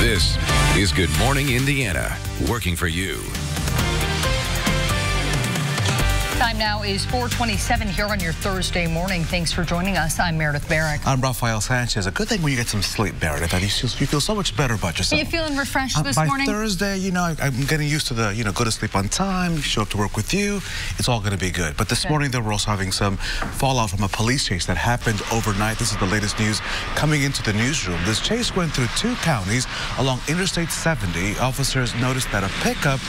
This is Good Morning Indiana, working for you. Time now is 4:27 here on your Thursday morning. Thanks for joining us. I'm Meredith Barrick. I'm Rafael Sanchez. A good thing when you get some sleep, Meredith. You feel so much better about yourself. Are you feeling refreshed this by morning? By Thursday, I'm getting used to the, go to sleep on time, show up to work with you. It's all going to be good. But this morning, they were also having some fallout from a police chase that happened overnight. This is the latest news coming into the newsroom. This chase went through 2 counties along Interstate 70. Officers noticed that a pickup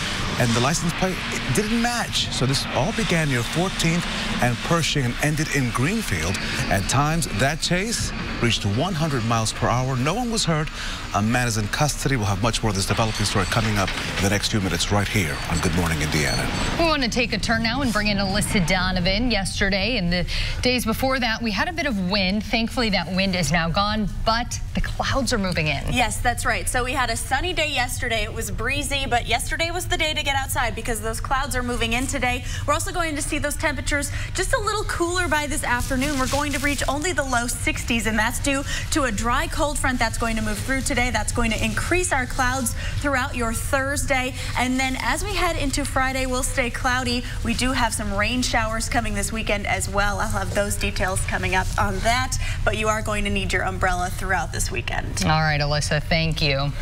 and the license plate didn't match. So this all began near 14th and Pershing and ended in Greenfield. At times, that chase reached 100 miles per hour. No one was hurt. A man is in custody. We'll have much more of this developing story coming up in the next few minutes right here on Good Morning Indiana. We want to take a turn now and bring in Alyssa Donovan. Yesterday and the days before that, we had a bit of wind. Thankfully, that wind is now gone, but the clouds are moving in. Yes, that's right. So we had a sunny day yesterday. It was breezy, but yesterday was the day to get outside because those clouds are moving in today. We're also going to see those temperatures just a little cooler by this afternoon. We're going to reach only the low 60s, and that's due to a dry cold front that's going to move through today. That's going to increase our clouds throughout your Thursday. And then as we head into Friday, we'll stay cloudy. We do have some rain showers coming this weekend as well. I'll have those details coming up on that, but you are going to need your umbrella throughout this weekend. All right, Alyssa, thank you.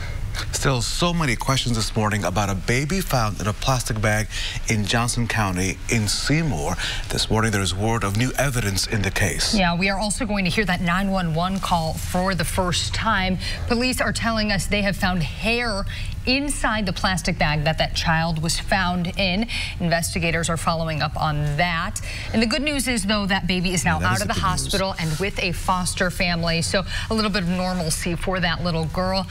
Still so many questions this morning about a baby found in a plastic bag in Johnson County in Seymour. This morning there is word of new evidence in the case. Yeah, we are also going to hear that 911 call for the first time. Police are telling us they have found hair inside the plastic bag that child was found in. Investigators are following up on that. And the good news is, though, that baby is now out of the hospital and with a foster family. So a little bit of normalcy for that little girl.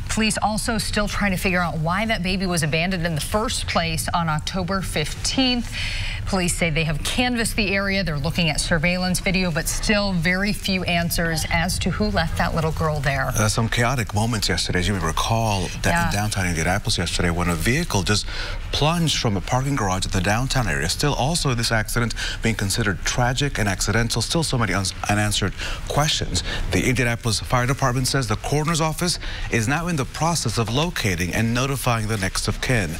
Police also still trying to figure out why that baby was abandoned in the first place on October 15th. Police say they have canvassed the area. They're looking at surveillance video, but still very few answers as to who left that little girl there. Some chaotic moments yesterday, as you may recall, that in downtown Indianapolis yesterday when a vehicle just plunged from a parking garage at the downtown area. Still also this accident being considered tragic and accidental. Still so many unanswered questions. The Indianapolis Fire Department says the coroner's office is now in the process of locating and notifying the next of kin.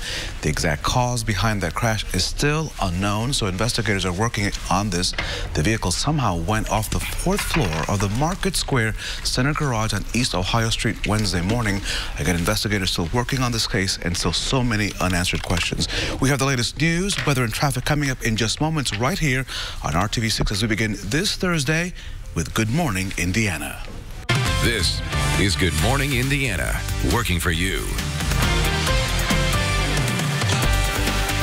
The exact cause behind that crash is still unknown, so investigators are working on this. The vehicle somehow went off the 4th floor of the Market Square Center Garage on East Ohio Street Wednesday morning. Again, investigators still working on this case and still so many unanswered questions. We have the latest news, weather and traffic coming up in just moments right here on RTV6 as we begin this Thursday with Good Morning Indiana. This is Good Morning Indiana, working for you.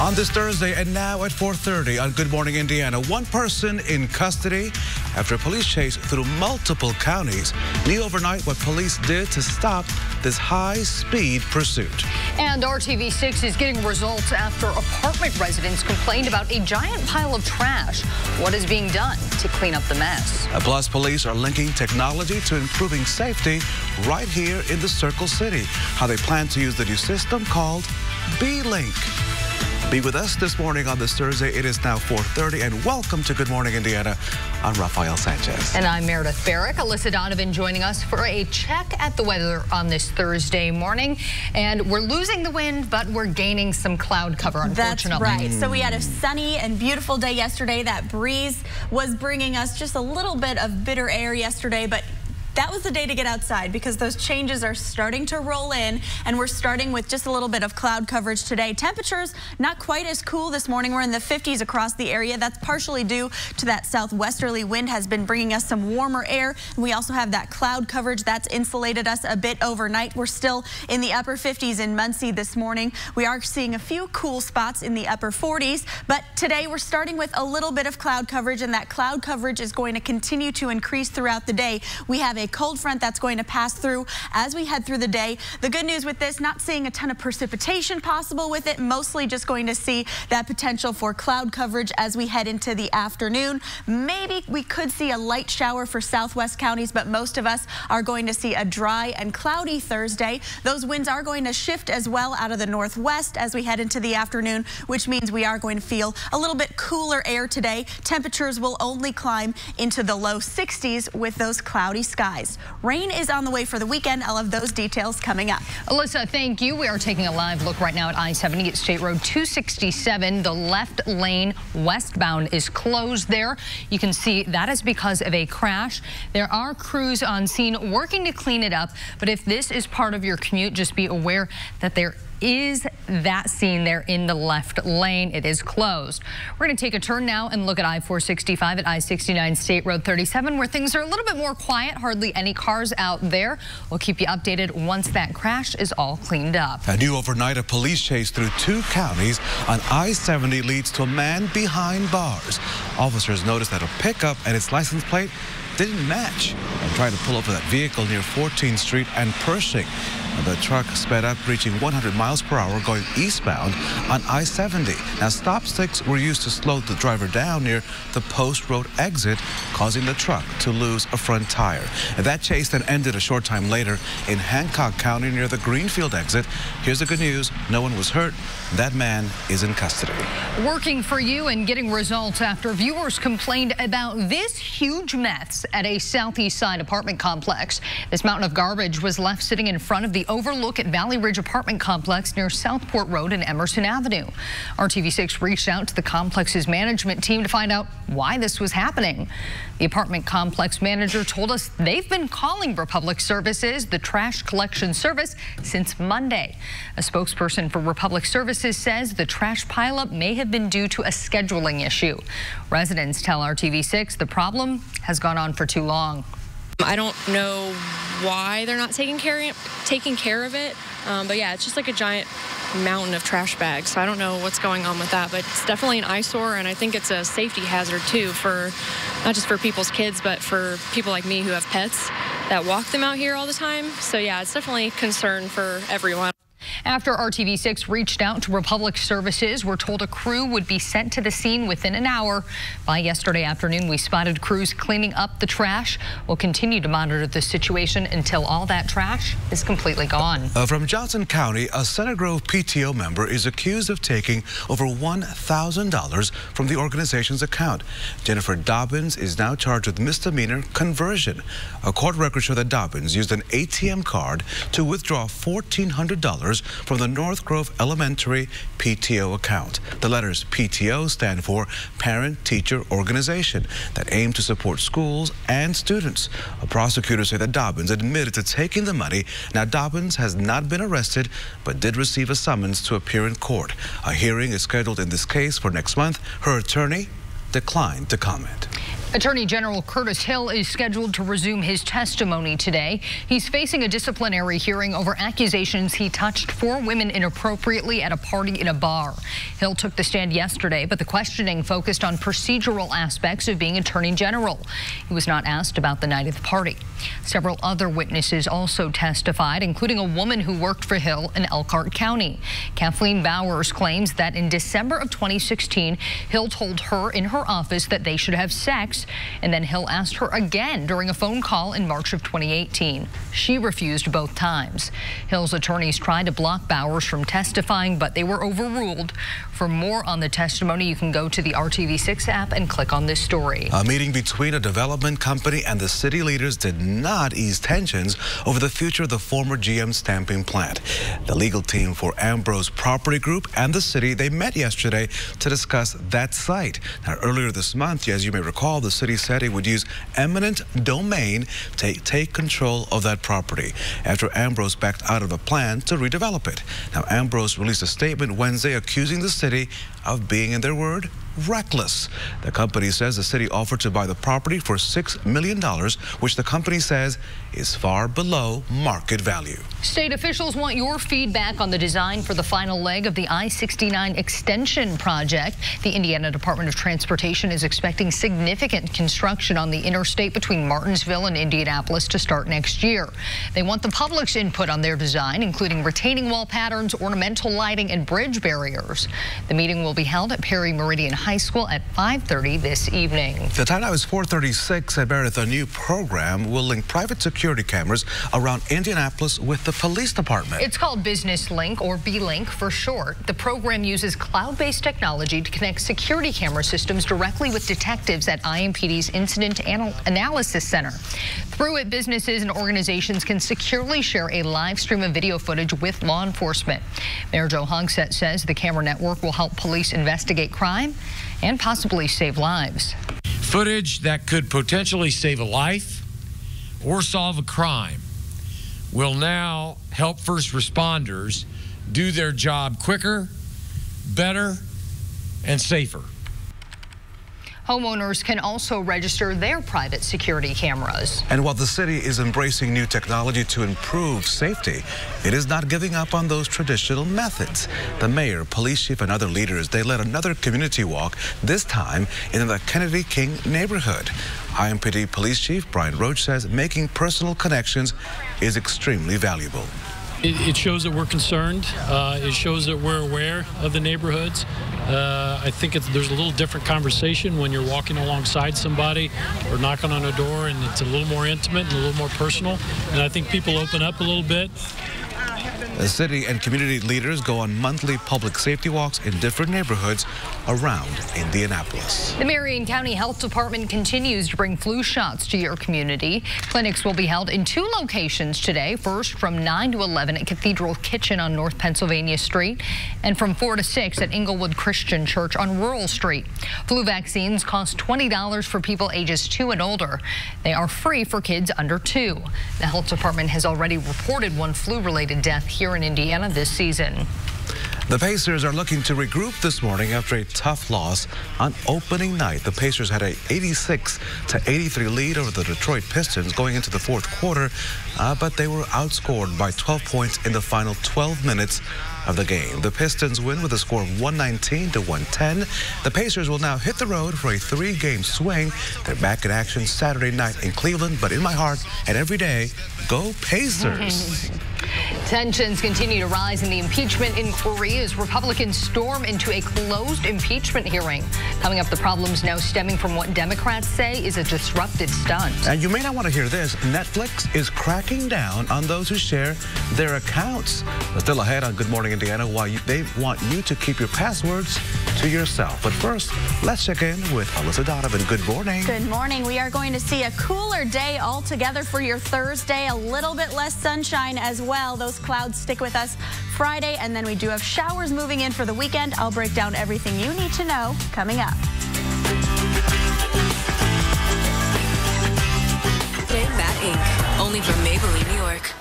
On this Thursday and now at 4:30 on Good Morning Indiana, one person in custody after a police chase through multiple counties. New overnight, what police did to stop this high-speed pursuit. And RTV6 is getting results after apartment residents complained about a giant pile of trash. What is being done to clean up the mess? Plus, police are linking technology to improving safety right here in the Circle City. How they plan to use the new system called B-Link. Be with us this morning on this Thursday. It is now 4:30, and welcome to Good Morning Indiana. I'm Rafael Sanchez. And I'm Meredith Barrick. Alyssa Donovan joining us for a check at the weather on this Thursday morning. And we're losing the wind, but we're gaining some cloud cover, unfortunately. That's right. So we had a sunny and beautiful day yesterday. That breeze was bringing us just a little bit of bitter air yesterday, but that was the day to get outside because those changes are starting to roll in, and we're starting with just a little bit of cloud coverage today. Temperatures not quite as cool this morning. We're in the 50s across the area. That's partially due to that southwesterly wind has been bringing us some warmer air. And we also have that cloud coverage that's insulated us a bit overnight. We're still in the upper 50s in Muncie this morning. We are seeing a few cool spots in the upper 40s, but today we're starting with a little bit of cloud coverage, and that cloud coverage is going to continue to increase throughout the day. We have a cold front that's going to pass through as we head through the day. The good news with this, not seeing a ton of precipitation possible with it, mostly just going to see that potential for cloud coverage as we head into the afternoon. Maybe we could see a light shower for southwest counties, but most of us are going to see a dry and cloudy Thursday. Those winds are going to shift as well out of the northwest as we head into the afternoon, which means we are going to feel a little bit cooler air today. Temperatures will only climb into the low 60s with those cloudy skies. advised. Rain is on the way for the weekend. I'll have those details coming up. Alyssa, thank you. We are taking a live look right now at I-70 at State Road 267. The left lane westbound is closed there. You can see that is because of a crash. There are crews on scene working to clean it up, but if this is part of your commute, just be aware that there is that scene there in the left lane. It is closed. We're going to take a turn now and look at I-465 at I-69 State Road 37, where things are a little bit more quiet. Hardly any cars out there. We'll keep you updated once that crash is all cleaned up. A new overnight, a police chase through 2 counties on I-70 leads to a man behind bars. Officers noticed that a pickup and its license plate didn't match and tried to pull over that vehicle near 14th Street and Pershing. The truck sped up, reaching 100 miles per hour going eastbound on I-70. Now, stop sticks were used to slow the driver down near the Post Road exit, causing the truck to lose a front tire. And that chase then ended a short time later in Hancock County near the Greenfield exit. Here's the good news. No one was hurt. That man is in custody. Working for you and getting results after viewers complained about this huge mess at a southeast side apartment complex. This mountain of garbage was left sitting in front of the overlook at Valley Ridge apartment complex near Southport Road and Emerson Avenue. RTV6 reached out to the complex's management team to find out why this was happening. The apartment complex manager told us they've been calling Republic Services, the trash collection service, since Monday. A spokesperson for Republic Services says the trash pileup may have been due to a scheduling issue. Residents tell RTV6 the problem has gone on for too long. I don't know why they're not taking care of it, but yeah, it's just like a giant mountain of trash bags, so I don't know what's going on with that, but it's definitely an eyesore, and I think it's a safety hazard too, for not just for people's kids, but for people like me who have pets that walk them out here all the time. So yeah, it's definitely a concern for everyone. After RTV6 reached out to Republic Services, we're told a crew would be sent to the scene within an hour. By yesterday afternoon, we spotted crews cleaning up the trash. We'll continue to monitor the situation until all that trash is completely gone. From Johnson County, a Center Grove PTO member is accused of taking over $1,000 from the organization's account. Jennifer Dobbins is now charged with misdemeanor conversion. A court record showed that Dobbins used an ATM card to withdraw $1,400 from the North Grove Elementary PTO account. The letters PTO stand for Parent Teacher Organization that aim to support schools and students. A prosecutor said that Dobbins admitted to taking the money. Now, Dobbins has not been arrested, but did receive a summons to appear in court. A hearing is scheduled in this case for next month. Her attorney declined to comment. Attorney General Curtis Hill is scheduled to resume his testimony today. He's facing a disciplinary hearing over accusations he touched 4 women inappropriately at a party in a bar. Hill took the stand yesterday, but the questioning focused on procedural aspects of being Attorney General. He was not asked about the night at the party. Several other witnesses also testified, including a woman who worked for Hill in Elkhart County. Kathleen Bowers claims that in December of 2016, Hill told her in her office that they should have sex, and then Hill asked her again during a phone call in March of 2018. She refused both times. Hill's attorneys tried to block Bowers from testifying, but they were overruled. For more on the testimony, you can go to the RTV6 app and click on this story. A meeting between a development company and the city leaders did not ease tensions over the future of the former GM stamping plant. The legal team for Ambrose Property Group and the city, they met yesterday to discuss that site. Now, earlier this month, as you may recall, the city said it would use eminent domain to take control of that property after Ambrose backed out of the plan to redevelop it. Now, Ambrose released a statement Wednesday accusing the city of being, in their word, reckless. The company says the city offered to buy the property for $6 million, which the company says is far below market value. State officials want your feedback on the design for the final leg of the I-69 extension project. The Indiana Department of Transportation is expecting significant construction on the interstate between Martinsville and Indianapolis to start next year. They want the public's input on their design, including retaining wall patterns, ornamental lighting, and bridge barriers. The meeting will be held at Perry Meridian High School at 5:30 this evening. The time now is 4:36 at Meredith. A new program will link private security cameras around Indianapolis with the police department. It's called Business Link, or B-Link for short. The program uses cloud-based technology to connect security camera systems directly with detectives at IMPD's Incident Analysis Center. Through it, businesses and organizations can securely share a live stream of video footage with law enforcement. Mayor Joe Hogsett says the camera network will help police investigate crime and possibly save lives. Footage that could potentially save a life or solve a crime will now help first responders do their job quicker, better, and safer. Homeowners can also register their private security cameras. And while the city is embracing new technology to improve safety, it is not giving up on those traditional methods. The mayor, police chief, and other leaders, they led another community walk, this time in the Kennedy King neighborhood. IMPD Police Chief Brian Roach says making personal connections is extremely valuable. It shows that we're concerned. It shows that we're aware of the neighborhoods. I think there's a little different conversation when you're walking alongside somebody or knocking on a door, and it's a little more intimate and a little more personal. And I think people open up a little bit. The city and community leaders go on monthly public safety walks in different neighborhoods around Indianapolis. The Marion County Health Department continues to bring flu shots to your community. Clinics will be held in 2 locations today. First from 9 to 11 at Cathedral Kitchen on North Pennsylvania Street, and from 4 to 6 at Inglewood Christian Church on Rural Street. Flu vaccines cost $20 for people ages 2 and older. They are free for kids under 2. The health department has already reported 1 flu-related death here in Indiana this season. The Pacers are looking to regroup this morning after a tough loss on opening night. The Pacers had a 86-83 lead over the Detroit Pistons going into the fourth quarter, but they were outscored by 12 points in the final 12 minutes of the game. The Pistons win with a score of 119-110. The Pacers will now hit the road for a 3-game swing. They're back in action Saturday night in Cleveland, but in my heart and every day, go Pacers. Tensions continue to rise in the impeachment inquiry as Republicans storm into a closed impeachment hearing. Coming up, the problems now stemming from what Democrats say is a disrupted stunt. And you may not want to hear this. Netflix is cracking down on those who share their accounts. But still ahead on Good Morning Indiana, why they want you to keep your passwords to yourself. But first, let's check in with Alyssa Donovan. Good morning. Good morning. We are going to see a cooler day altogether for your Thursday. A little bit less sunshine as well. Those clouds stick with us Friday, and then we do have showers moving in for the weekend. I'll break down everything you need to know coming up. That Inc. Only from Maybelline, New York.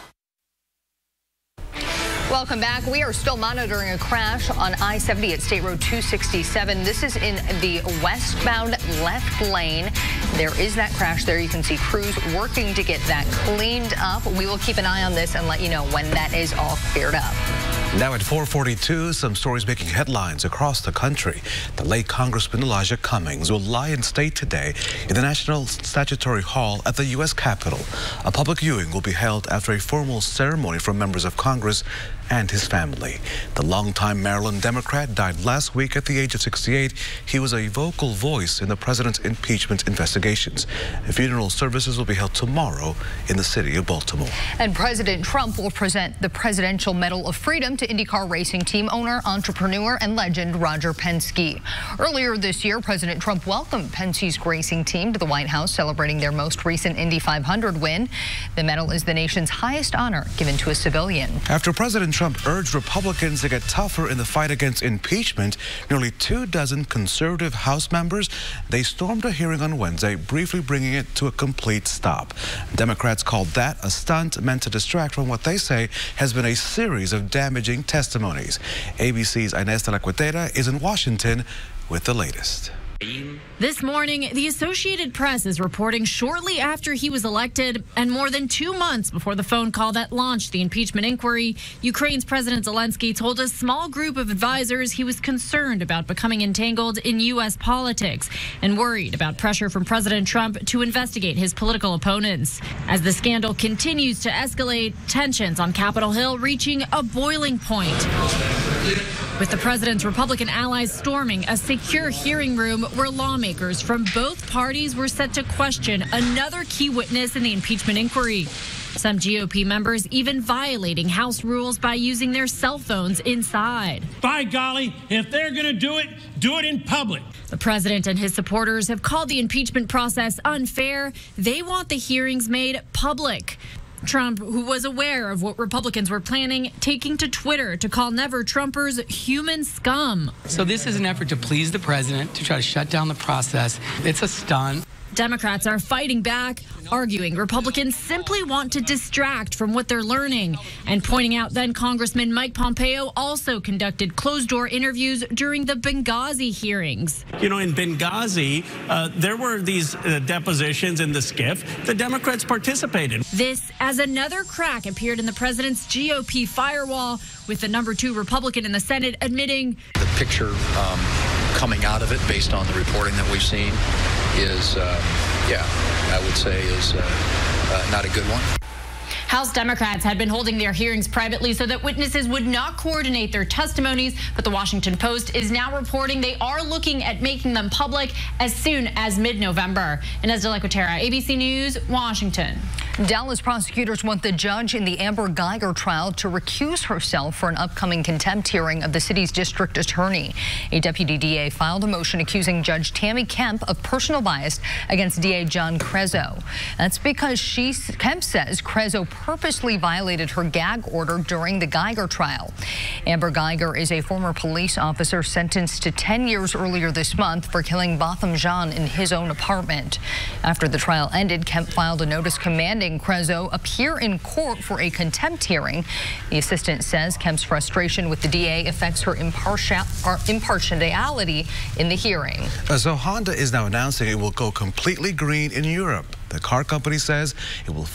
Welcome back. We are still monitoring a crash on I-70 at State Road 267. This is in the westbound left lane. There is that crash there. You can see crews working to get that cleaned up. We will keep an eye on this and let you know when that is all cleared up. Now at 4:42, some stories making headlines across the country. The late Congressman Elijah Cummings will lie in state today in the National Statuary Hall at the U.S. Capitol. A public viewing will be held after a formal ceremony from members of Congress and his family. The longtime Maryland Democrat died last week at the age of 68. He was a vocal voice in the president's impeachment investigations. Funeral services will be held tomorrow in the city of Baltimore. And President Trump will present the Presidential Medal of Freedom to IndyCar racing team owner, entrepreneur, and legend Roger Penske. Earlier this year, President Trump welcomed Penske's racing team to the White House, celebrating their most recent Indy 500 win. The medal is the nation's highest honor given to a civilian. After President Trump urged Republicans to get tougher in the fight against impeachment, nearly 24 conservative House members, they stormed a hearing on Wednesday, briefly bringing it to a complete stop. Democrats called that a stunt meant to distract from what they say has been a series of damaging testimonies. ABC's Inés de la Cuetera is in Washington with the latest. This morning, the Associated Press is reporting shortly after he was elected and more than 2 months before the phone call that launched the impeachment inquiry, Ukraine's President Zelensky told a small group of advisors he was concerned about becoming entangled in U.S. politics and worried about pressure from President Trump to investigate his political opponents. As the scandal continues to escalate, tensions on Capitol Hill reaching a boiling point. With the president's Republican allies storming a secure hearing room where lawmakers from both parties were set to question another key witness in the impeachment inquiry. Some GOP members even violating House rules by using their cell phones inside. By golly, if they're going to do it in public. The president and his supporters have called the impeachment process unfair. They want the hearings made public. Trump, who was aware of what Republicans were planning, taking to Twitter to call Never-Trumpers human scum. So this is an effort to please the president, to try to shut down the process. It's a stunt. Democrats are fighting back, arguing Republicans simply want to distract from what they're learning, and pointing out then Congressman Mike Pompeo also conducted closed-door interviews during the Benghazi hearings. You know, in Benghazi, there were these depositions in the skiff. The Democrats participated. This as another crack appeared in the president's GOP firewall, with the number 2 Republican in the Senate admitting the picture coming out of it, based on the reporting that we've seen, is, I would say is not a good one. House Democrats had been holding their hearings privately so that witnesses would not coordinate their testimonies, but the Washington Post is now reporting they are looking at making them public as soon as mid-November. Inez de la Cuetara, ABC News, Washington. Dallas prosecutors want the judge in the Amber Geiger trial to recuse herself for an upcoming contempt hearing of the city's district attorney. A deputy DA filed a motion accusing Judge Tammy Kemp of personal bias against DA John Crezo. That's because Kemp says Crezo purposely violated her gag order during the Geiger trial. Amber Geiger is a former police officer sentenced to 10 years earlier this month for killing Botham Jean in his own apartment. After the trial ended, Kemp filed a notice commanding Crezo appear in court for a contempt hearing. The assistant says Kemp's frustration with the DA affects her impartiality in the hearing. So Honda is now announcing it will go completely green in Europe. The car company says it will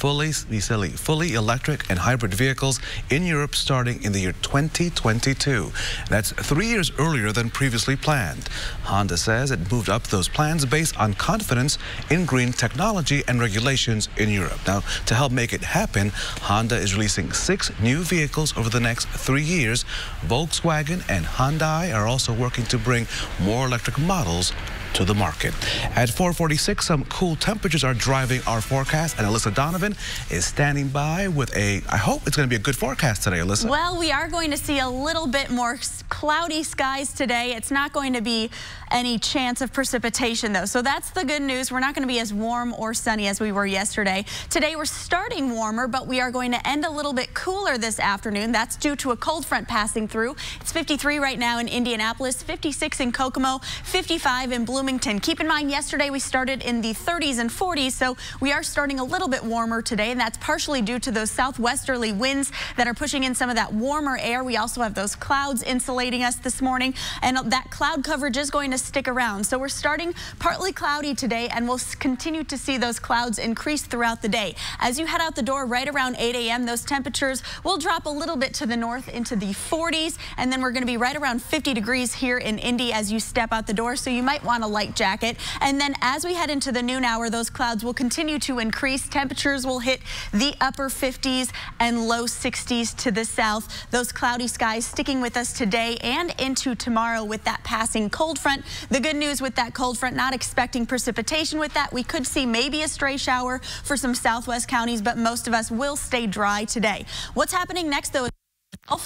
be selling fully electric and hybrid vehicles in Europe starting in the year 2022. That's 3 years earlier than previously planned. Honda says it moved up those plans based on confidence in green technology and regulations in Europe. Now, to help make it happen, Honda is releasing 6 new vehicles over the next 3 years. Volkswagen and Hyundai are also working to bring more electric models to the market. At 4:46, some cool temperatures are driving our forecast, and Alyssa Donovan is standing by with I hope it's going to be a good forecast today, Alyssa. Well, we are going to see a little bit more cloudy skies today. It's not going to be any chance of precipitation, though, so that's the good news. We're not going to be as warm or sunny as we were yesterday. Today, we're starting warmer, but we are going to end a little bit cooler this afternoon. That's due to a cold front passing through. It's 53 right now in Indianapolis, 56 in Kokomo, 55 in Bloomington. Keep in mind, yesterday we started in the 30s and 40s, so we are starting a little bit warmer today, and that's partially due to those southwesterly winds that are pushing in some of that warmer air. We also have those clouds insulating us this morning, and that cloud coverage is going to stick around. So we're starting partly cloudy today, and we'll continue to see those clouds increase throughout the day. As you head out the door right around 8 a.m., those temperatures will drop a little bit to the north into the 40s, and then we're going to be right around 50 degrees here in Indy as you step out the door, so you might want a light jacket. And then as we head into the noon hour, those clouds will continue to increase. Temperatures will hit the upper 50s and low 60s to the south. Those cloudy skies sticking with us today and into tomorrow with that passing cold front. The good news with that cold front, not expecting precipitation with that. We could see maybe a stray shower for some southwest counties, but most of us will stay dry today. What's happening next, though, is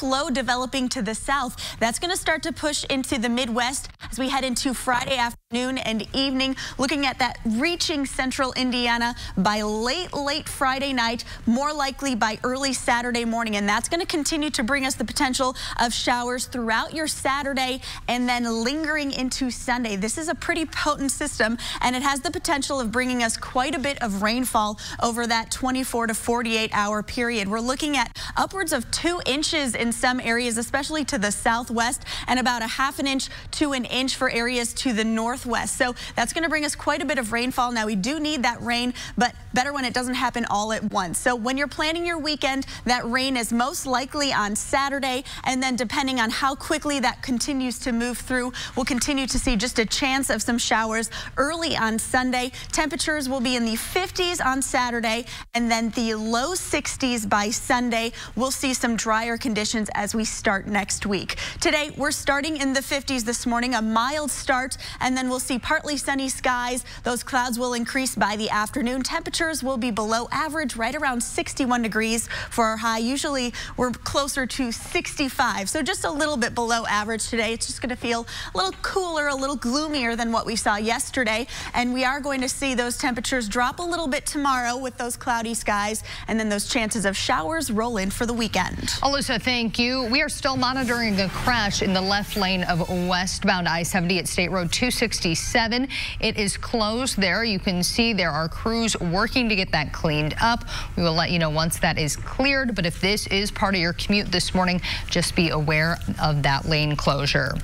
low developing to the south. That's going to start to push into the Midwest as we head into Friday afternoon and evening, looking at that reaching central Indiana by late Friday night, more likely by early Saturday morning. And that's going to continue to bring us the potential of showers throughout your Saturday and then lingering into Sunday. This is a pretty potent system, and it has the potential of bringing us quite a bit of rainfall over that 24 to 48 hour period. We're looking at upwards of 2 inches in some areas, especially to the southwest, and about a ½ inch to an inch for areas to the north northwest. So that's going to bring us quite a bit of rainfall. Now, we do need that rain, but better when it doesn't happen all at once. So when you're planning your weekend, that rain is most likely on Saturday, and then depending on how quickly that continues to move through, we'll continue to see just a chance of some showers early on Sunday. Temperatures will be in the 50s on Saturday, and then the low 60s by Sunday. We'll see some drier conditions as we start next week. Today, we're starting in the 50s this morning, a mild start, and then we'll see partly sunny skies. Those clouds will increase by the afternoon. Temperatures will be below average, right around 61 degrees for our high. Usually, we're closer to 65, so just a little bit below average today. It's just going to feel a little cooler, a little gloomier than what we saw yesterday, and we are going to see those temperatures drop a little bit tomorrow with those cloudy skies, and then those chances of showers roll in for the weekend. Alyssa, thank you. We are still monitoring a crash in the left lane of westbound I-70 at State Road 267. It is closed there. You can see there are crews working to get that cleaned up. We will let you know once that is cleared, but if this is part of your commute this morning, just be aware of that lane closure.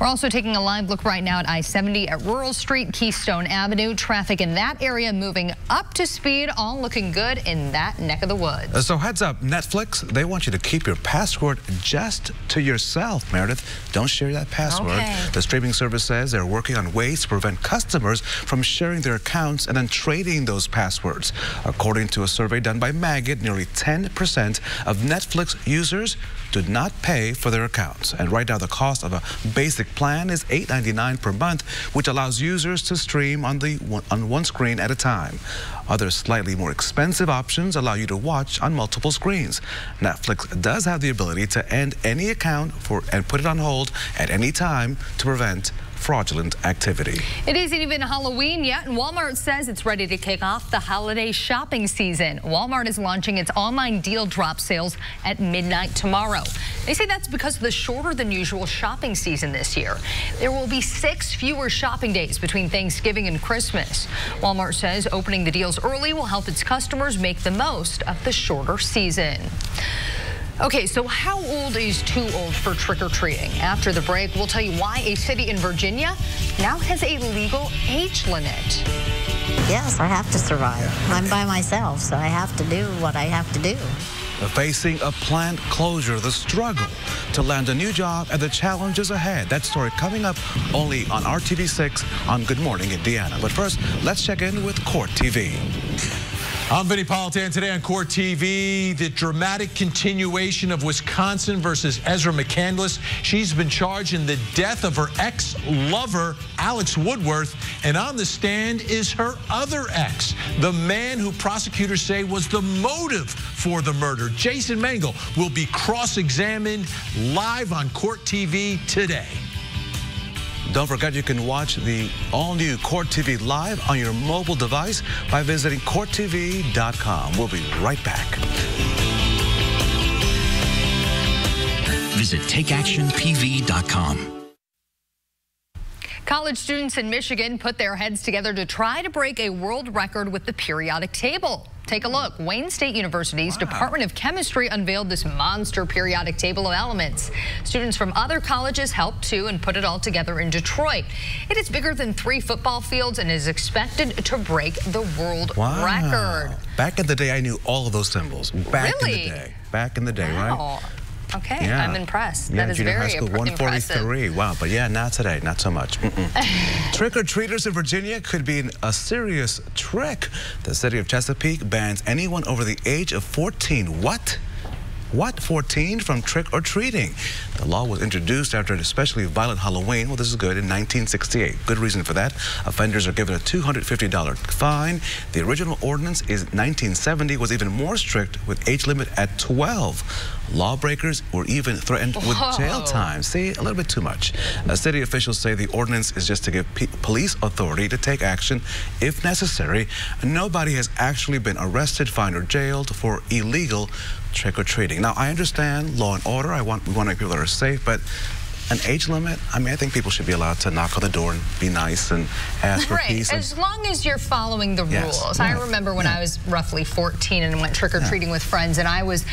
We're also taking a live look right now at I-70 at Rural Street, Keystone Avenue. Traffic in that area moving up to speed, all looking good in that neck of the woods. So heads up, Netflix, they want you to keep your password just to yourself, Meredith. Don't share that password. Okay. The streaming service says they're working on ways to prevent customers from sharing their accounts and then trading those passwords. According to a survey done by Maggot, nearly 10% of Netflix users do not pay for their accounts. And right now, the cost of a basic plan is $8.99 per month, which allows users to stream on one screen at a time. Other slightly more expensive options allow you to watch on multiple screens. Netflix does have the ability to end any account and put it on hold at any time to prevent fraudulent activity. It isn't even Halloween yet, and Walmart says it's ready to kick off the holiday shopping season. Walmart is launching its online deal drop sales at midnight tomorrow. They say that's because of the shorter than usual shopping season this year. There will be 6 fewer shopping days between Thanksgiving and Christmas. Walmart says opening the deals early will help its customers make the most of the shorter season. Okay, so how old is too old for trick-or-treating? After the break, we'll tell you why a city in Virginia now has a legal age limit. Yes, I have to survive. I'm by myself, so I have to do what I have to do. Facing a plant closure, the struggle to land a new job and the challenges ahead. That story coming up only on RTV6 on Good Morning Indiana. But first, let's check in with Court TV. I'm Vinny Politan. Today on Court TV, the dramatic continuation of Wisconsin versus Ezra McCandless. She's been charged in the death of her ex-lover, Alex Woodworth, and on the stand is her other ex, the man who prosecutors say was the motive for the murder. Jason Mangle will be cross-examined live on Court TV today. Don't forget you can watch the all-new Court TV live on your mobile device by visiting courttv.com. We'll be right back. Visit takeactionpv.com. College students in Michigan put their heads together to try to break a world record with the periodic table. Take a look. Wayne State University's Department of Chemistry unveiled this monster periodic table of elements. Students from other colleges helped too and put it all together in Detroit. It is bigger than 3 football fields and is expected to break the world record. Back in the day, I knew all of those symbols. Back in the day. Back in the day, wow. Right? Okay, yeah. I'm impressed. Yeah, that is junior very high school, 143. impressive. Wow, but yeah, not today, not so much. Trick-or-treaters in Virginia could be a serious trick. The city of Chesapeake bans anyone over the age of 14. What? 14 from trick-or-treating? The law was introduced after an especially violent Halloween. Well, this is good, in 1968. Good reason for that. Offenders are given a $250 fine. The original ordinance is 1970, was even more strict with age limit at 12. Lawbreakers were even threatened with jail time. See, a little bit too much. City officials say the ordinance is just to give police authority to take action if necessary. Nobody has actually been arrested, fined, or jailed for illegal trick-or-treating. Now, I understand law and order. We want to make people that are safe, but an age limit? I mean, I think people should be allowed to knock on the door and be nice and ask for peace. As long as you're following the rules. I remember when I was roughly 14 and went trick-or-treating with friends, and I was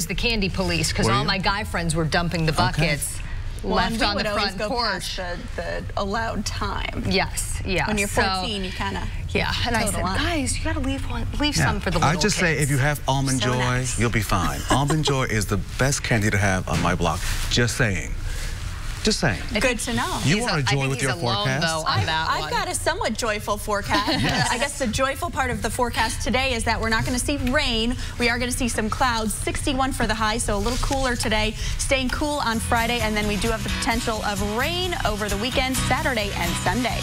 the candy police because all my guy friends were dumping the buckets. left on the front porch. The allowed time. Yes, yeah. When you're 14, you kind of. Yeah, and I said, guys, you got to leave some for the little I just say if you have Almond Joy, nice. you'll be fine. Almond Joy is the best candy to have on my block. Just saying. Just saying. Good to know. You are a joy with your forecast. I've got a somewhat joyful forecast. Yes. I guess the joyful part of the forecast today is that we're not going to see rain. We are going to see some clouds. 61 for the high, so a little cooler today. Staying cool on Friday, and then we do have the potential of rain over the weekend, Saturday and Sunday.